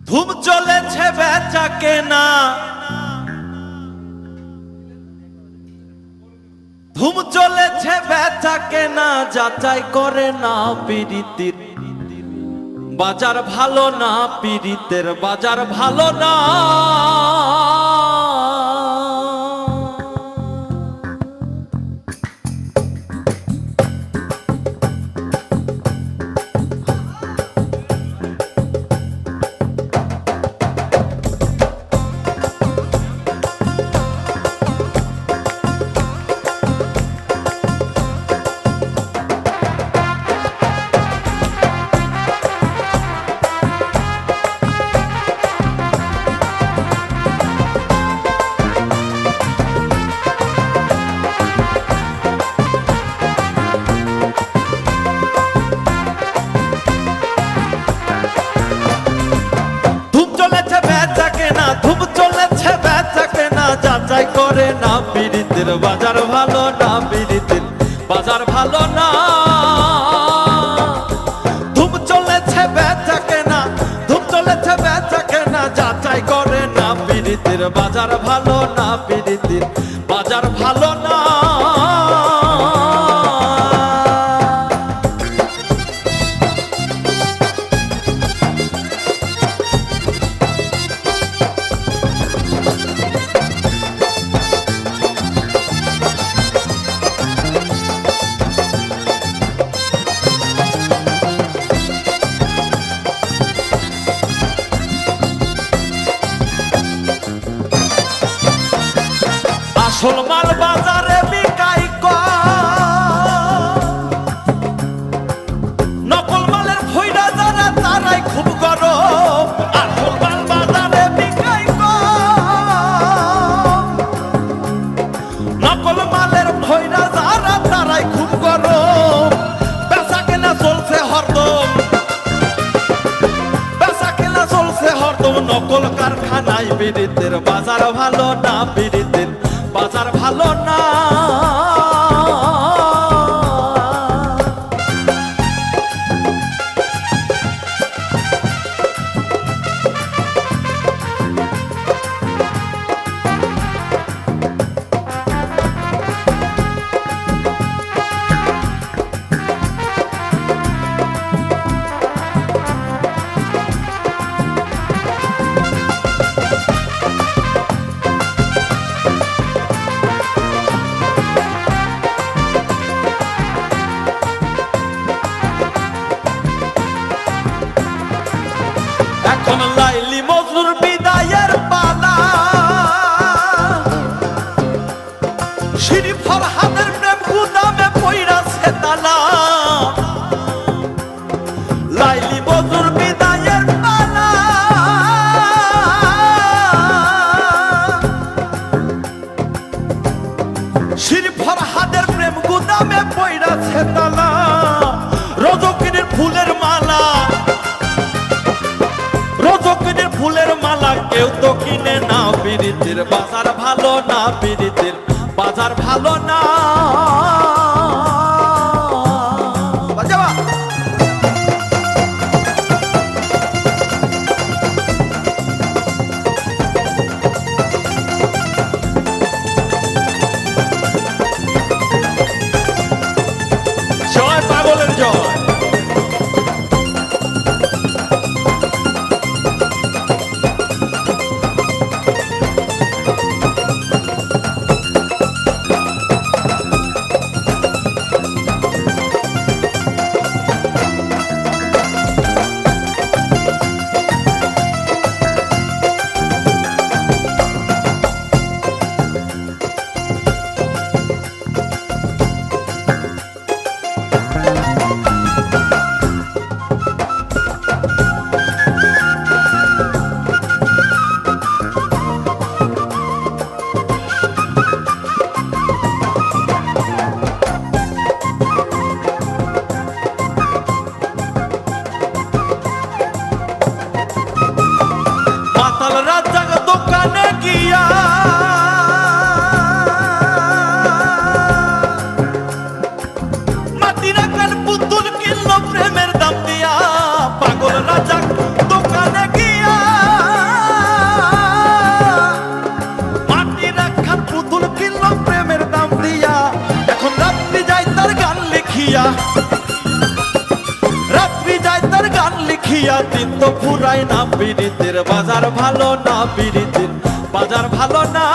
ধুম চলেছে বেচা কেনা, ধুম চলেছে বেচা কেনা, যাচাই করে না পীড়িতের বাজার ভালো না, পীড়িতের বাজার ভালো না। যাচাই করে না পীড়িতের বাজার ভালো না, পীড়িতের বাজার ভালো না। ধুম চলেছে বেচা কেনা, ধুম চলেছে বেচা কেনা, যাচাই করে না পীড়িতের বাজার ভালো না, পীড়িতের বাজার ভালো না। আসল মাল বাজারে বিকাই নকল মালের ফইরা যারা তারাই খুব গরম। আসল মাল বাজারে বিকাই নকল মালের ফইরা যারা তারাই খুব গরম। বেচা কেনা চলছে হরদম, বেচা কেনা চলছে হরদম, নকল কারখানায় পীড়িতের বাজার ভালো না, পীড়িতের বাজার ভালো না। এখন লাইলি মজুর বিদায়ের পালা, শিরিফ ফরহাদের প্রেম গুদামে পইরাছে তালা। লাইলি মজুর বিদায়ের পালা, শিরিফ ফরহাদের প্রেম গুদামে পইরাছে তালা। রজকিনীর ফুলের মালা, রজকিনীর ফুলের মালা কেউ তো কিনে না, পীড়িতের বাজার ভালো না, পীড়িতের বাজার ভালো না। জয় পাগলের জয়। দিন তো ফুরায় না পিরিতের বাজার ভালো না পিরিতের বাজার ভালো না